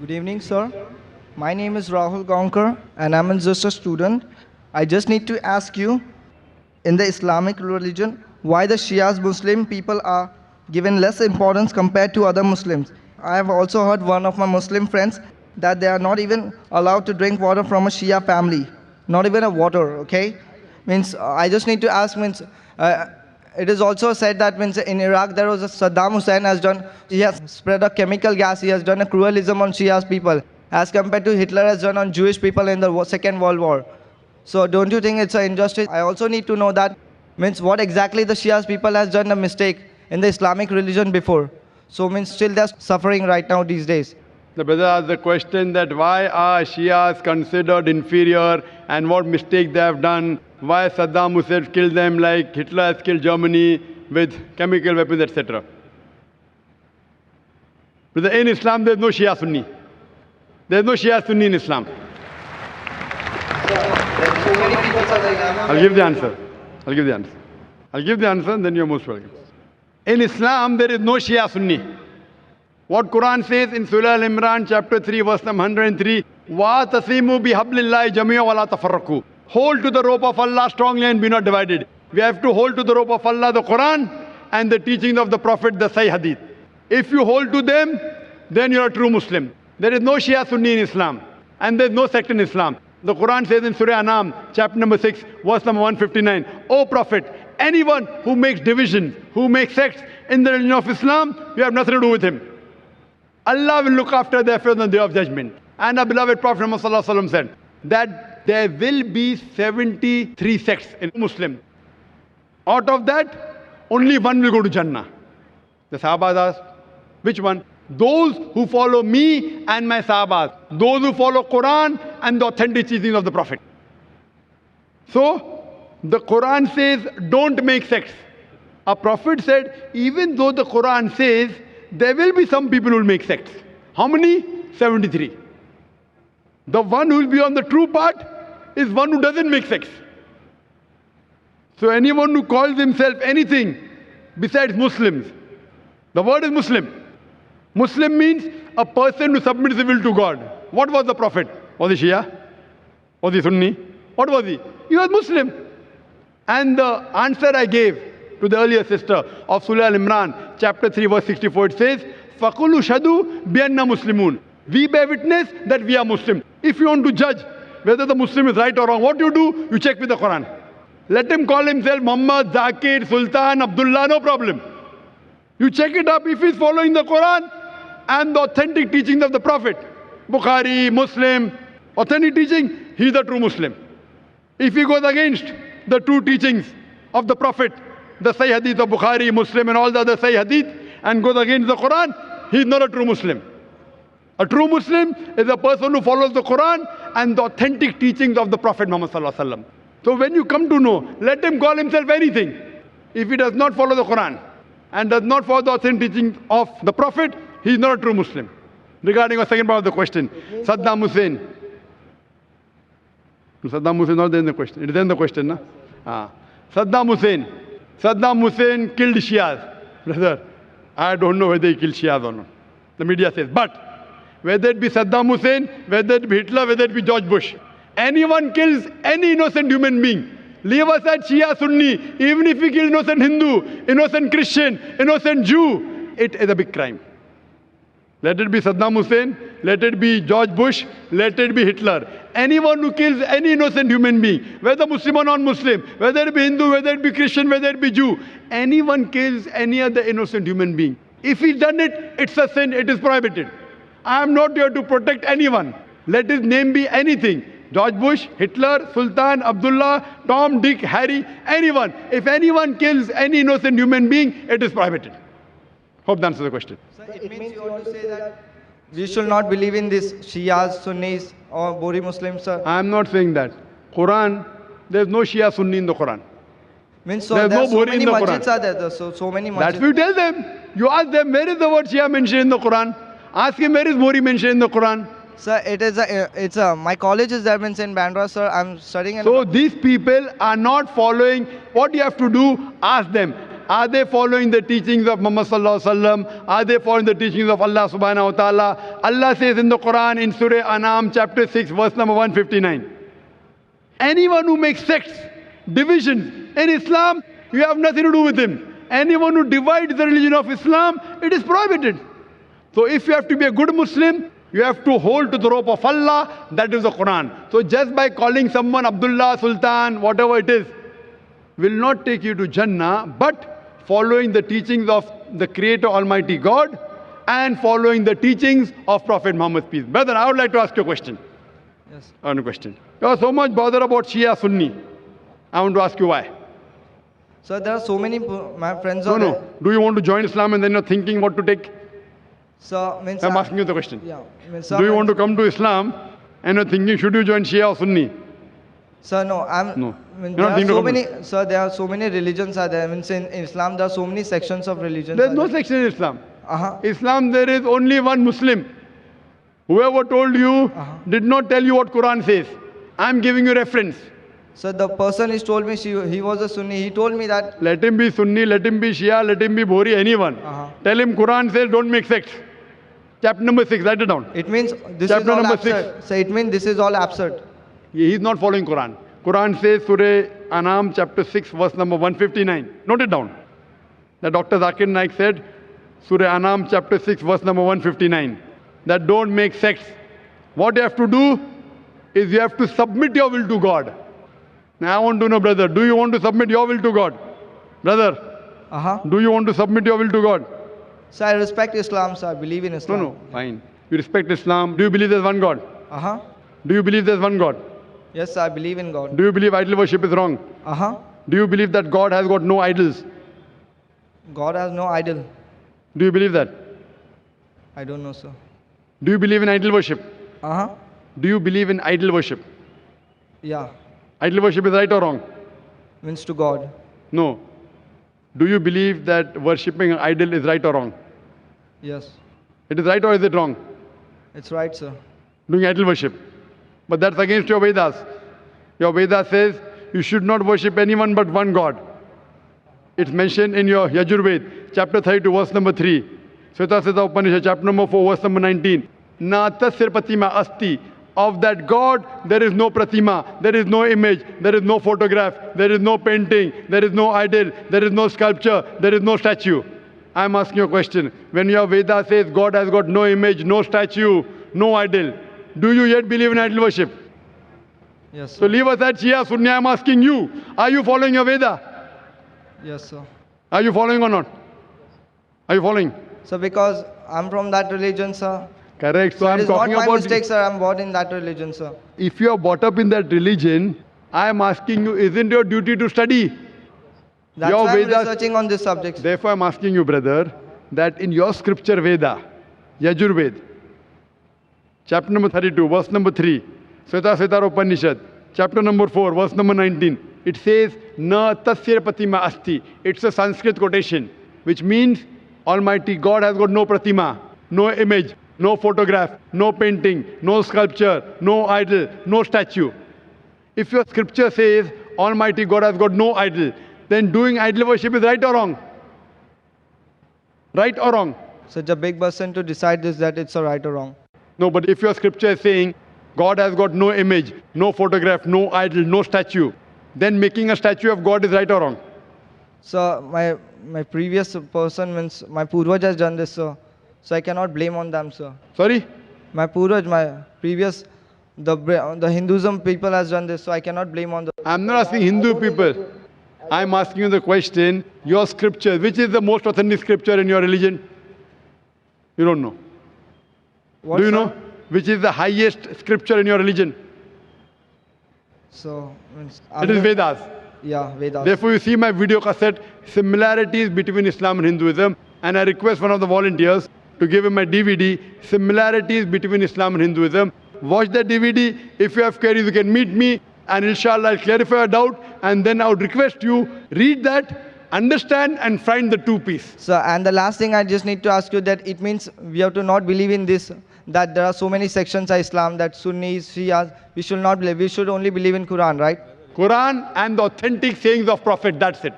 Good evening, sir. My name is Rahul Gaonkar, and I'm just a student. I just need to ask you, in the Islamic religion, why the Shias Muslim people are given less importance compared to other Muslims. I have also heard one of my Muslim friends that they are not even allowed to drink water from a Shia family, not even a water. Okay, means I just need to ask means. It is also said that means in Iraq there was a Saddam Hussein has done, he has spread a chemical gas, he has done a cruelism on Shias people as compared to Hitler has done on Jewish people in the Second World War. So don't you think it's an injustice? I also need to know that means what exactly the Shias people has done a mistake in the Islamic religion before. So means still they're suffering right now these days. The brother asked the question that why are Shias considered inferior and what mistake they have done, why Saddam Hussein killed them like Hitler has killed Germany with chemical weapons, etc. Brother, in Islam there is no Shia Sunni. There is no Shia Sunni in Islam. I'll give the answer. I'll give the answer. I'll give the answer and then you're most welcome. In Islam there is no Shia Sunni. What Quran says in Surah Al-Imran chapter 3 verse number 103, وَاتَصِمُوا بِحَبْلِ اللَّهِ جَمِيعًا وَلَا تَفَرَّقُوا. Hold to the rope of Allah strongly and be not divided. We have to hold to the rope of Allah, the Quran, and the teachings of the Prophet, the Sahih Hadith. If you hold to them, then you are a true Muslim. There is no Shia Sunni in Islam, and there is no sect in Islam. The Quran says in Surah Anam, chapter number 6, verse number 159, O Prophet, anyone who makes division, who makes sects in the religion of Islam, you have nothing to do with him. Allah will look after the affairs on the day of judgment. And our beloved Prophet Muhammad said that there will be 73 sects in Muslim. Out of that, only one will go to Jannah. The Sahabas asked, which one? Those who follow me and my Sahabas. Those who follow Quran and the authentic teachings of the Prophet. So, the Quran says, don't make sects. Our Prophet said, even though the Quran says, there will be some people who will make sects. How many? 73. The one who will be on the true path is one who doesn't make sects. So anyone who calls himself anything besides Muslims, the word is Muslim. Muslim means a person who submits his will to God. What was the Prophet? Was he Shia? Was he Sunni? What was he? He was Muslim. And the answer I gave to the earlier sister of Surah Al-Imran, chapter 3, verse 64, it says, فَقُلُوا شَهَدُوا بِأَنَّا مُسْلِمُونَ. We bear witness that we are Muslim. If you want to judge whether the Muslim is right or wrong, what do? You check with the Quran. Let him call himself Muhammad, Zakir, Sultan, Abdullah, no problem. You check it up if he's following the Quran and the authentic teachings of the Prophet. Bukhari, Muslim, authentic teaching, he's a true Muslim. If he goes against the true teachings of the Prophet, the Sahih Hadith of Bukhari, Muslim and all the other Sahih Hadith, and goes against the Quran, he is not a true Muslim. A true Muslim is a person who follows the Quran and the authentic teachings of the Prophet Muhammad Sallallahu Alaihi Wasallam. So when you come to know, let him call himself anything. If he does not follow the Quran and does not follow the authentic teachings of the Prophet, he is not a true Muslim. Regarding our second part of the question, Saddam Hussein. Saddam Hussein is not there in the question. It is in the question, no? Saddam Hussein. Saddam Hussein killed Shias. Brother, I don't know whether he killed Shias or not. The media says. But whether it be Saddam Hussein, whether it be Hitler, whether it be George Bush, anyone kills any innocent human being, leave aside Shia, Sunni, even if he kills innocent Hindu, innocent Christian, innocent Jew, it is a big crime. Let it be Saddam Hussein, let it be George Bush, let it be Hitler. Anyone who kills any innocent human being, whether Muslim or non-Muslim, whether it be Hindu, whether it be Christian, whether it be Jew, anyone kills any other innocent human being. If he's done it, it's a sin, it is prohibited. I am not here to protect anyone. Let his name be anything. George Bush, Hitler, Sultan, Abdullah, Tom, Dick, Harry, anyone. If anyone kills any innocent human being, it is prohibited. Hope that answers the question. So it means you want to say that we should not believe in this Shias, Sunnis or Bori Muslims, sir? I am not saying that. Quran, there is no Shia Sunni in the Quran. Means so There's no so Bori many in the masjids Quran. are there, so many masjids. That's what you tell them. You ask them, where is the word Shia mentioned in the Quran? Ask him, where is Bori mentioned in the Quran? Sir, my college is there means in Bandra, sir. I'm studying in... So these people are not following. What you have to do, ask them. Are they following the teachings of Muhammad sallallahu alaihi wasallam? Are they following the teachings of Allah subhanahu wa ta'ala? Allah says in the Quran in Surah Anam chapter 6 verse number 159. Anyone who makes sects, divisions in Islam, you have nothing to do with him. Anyone who divides the religion of Islam, it is prohibited. So if you have to be a good Muslim, you have to hold to the rope of Allah, that is the Quran. So just by calling someone Abdullah, Sultan, whatever it is, will not take you to Jannah, but following the teachings of the Creator Almighty God and following the teachings of Prophet Muhammad, peace. Brother, I would like to ask you a question. Yes. One question. You are so much bothered about Shia Sunni. I want to ask you why. So there are so many, my friends No, are no. there. Do you want to join Islam and then you're thinking what to take? So, means I'm asking you the question. Yeah. Means, Do you want to come to Islam and you're thinking, should you join Shia or Sunni? Sir, no, I'm. No. Mean, You're there not are thinking to so come many. Sir, there are so many religions are there. Means in Islam there are so many sections of religions. There's no section in Islam. Uh-huh. Islam, there is only one Muslim. Whoever told you did not tell you what Quran says. I'm giving you reference. So the person is told me he was a Sunni. He told me that. Let him be Sunni, let him be Shia, let him be Bhori, anyone. Tell him Quran says don't make sects. Chapter number 6, write it down. It means this Chapter is all number absurd. 6. So it means this is all absurd. He is not following Quran. Quran says Surah Anam chapter 6 verse number 159. Note it down. That Dr. Zakir Naik said, Surah Anam chapter 6 verse number 159. That don't make sects. What you have to do is you have to submit your will to God. Now I want to know, brother, do you want to submit your will to God? Brother, do you want to submit your will to God? So I respect Islam, sir. I believe in Islam. No, fine. You respect Islam. Do you believe there's one God? Do you believe there's one God? Yes, sir, I believe in God. Do you believe idol worship is wrong? Do you believe that God has got no idols? God has no idol. Do you believe that? I don't know, sir. Do you believe in idol worship? Do you believe in idol worship? Yeah. Idol worship is right or wrong? Means to God. No. Do you believe that worshipping an idol is right or wrong? Yes. It is right or is it wrong? It's right, sir. Doing idol worship. But that's against your Vedas. Your Veda says you should not worship anyone but one God. It's mentioned in your Yajurved, chapter 32, verse number 3. Sveta Upanishad, chapter number 4, verse number 19. Na tasir pratima asti. Of that God, there is no pratima, there is no image, there is no photograph, there is no painting, there is no idol, there is no sculpture, there is no statue. I am asking you a question. When your Veda says God has got no image, no statue, no idol, do you yet believe in idol worship? Yes, sir. So leave aside Shia, Sunni. I am asking you, are you following your Veda? Yes, sir. Are you following or not? Are you following? So because I'm from that religion, sir. Correct. So It I'm is not talking my about... mistake, sir. I'm born in that religion, sir. If you are brought up in that religion, I am asking you, isn't your duty to study? That's Your why I'm Vedas- researching on this subject. Therefore, I'm asking you, brother, that in your scripture Veda, Yajurved, chapter number 32, verse number 3, Sveta Upanishad, chapter number 4, verse number 19, it says, Na tasya pratima asti. It's a Sanskrit quotation, which means Almighty God has got no pratima, no image, no photograph, no painting, no sculpture, no idol, no statue. If your scripture says Almighty God has got no idol, then doing idol worship is right or wrong? Right or wrong? Such a big person to decide this, that it's a right or wrong. No, but if your scripture is saying God has got no image, no photograph, no idol, no statue, then making a statue of God is right or wrong? So my previous person means my Purvaj has done this, sir. So I cannot blame on them, sir. Sorry? My Purvaj, my previous, the Hinduism people has done this, so I cannot blame on the... I'm not asking Hindu people. I'm asking you the question, your scripture, which is the most authentic scripture in your religion? You don't know. What, Do you sir? know which is the highest scripture in your religion? So, means... It is Vedas. Yeah, Vedas. Therefore, you see my video cassette, similarities between Islam and Hinduism, and I request one of the volunteers to give him my DVD, similarities between Islam and Hinduism. Watch that DVD. If you have queries, you can meet me, and inshallah, I'll clarify a doubt, and then I would request you, read that, understand, and find the two piece. So, and the last thing I just need to ask you that it means we have to not believe in this, that there are so many sections of Islam, that Sunnis, Shias, we should not believe. We should only believe in Quran, right? Quran and the authentic sayings of Prophet, that's it.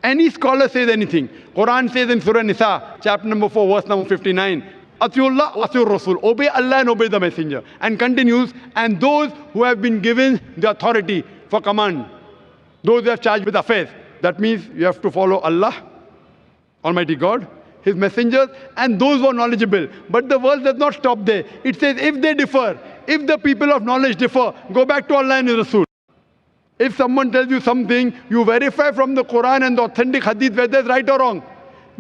Any scholar says anything. Quran says in Surah Nisa, chapter number 4, verse number 59, Atiullah, Atiur Rasul. Obey Allah and obey the Messenger. And continues, and those who have been given the authority for command, those who have charged with affairs. That means you have to follow Allah, Almighty God, His messengers, and those who are knowledgeable. But the verse does not stop there. It says, if they differ, if the people of knowledge differ, go back to Allah and His Rasul. If someone tells you something, you verify from the Quran and the authentic hadith whether it's right or wrong.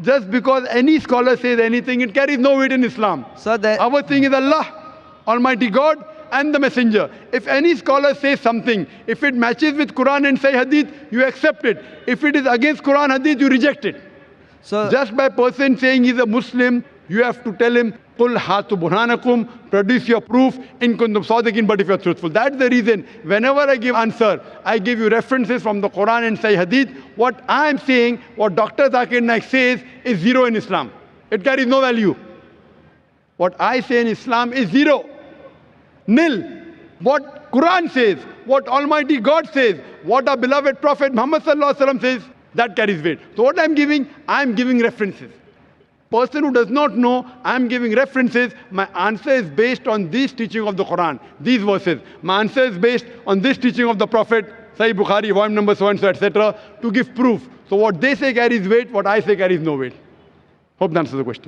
Just because any scholar says anything, it carries no weight in Islam. So that Our thing is Allah, Almighty God, and the Messenger. If any scholar says something, if it matches with Quran and Sahih Hadith, you accept it. If it is against Quran Hadith, you reject it. so Just by person saying he's a Muslim, you have to tell him, Qul hatu burhanakum, produce your proof in kuntum sadiqin, but if you're truthful. That's the reason, whenever I give answer, I give you references from the Quran and Sahih Hadith. What I'm saying, what Dr. Zakir Naik says, is zero in Islam. It carries no value. What I say in Islam is zero. Nil. What Quran says, what Almighty God says, what our beloved Prophet Muhammad sallallahu alaihi wasallam says, that carries weight. So what I'm giving references. Person who does not know, I'm giving references. My answer is based on this teaching of the Quran, these verses. My answer is based on this teaching of the Prophet, Sahih Bukhari, volume number so and so, etc., to give proof. So what they say carries weight, what I say carries no weight. Hope that answers the question.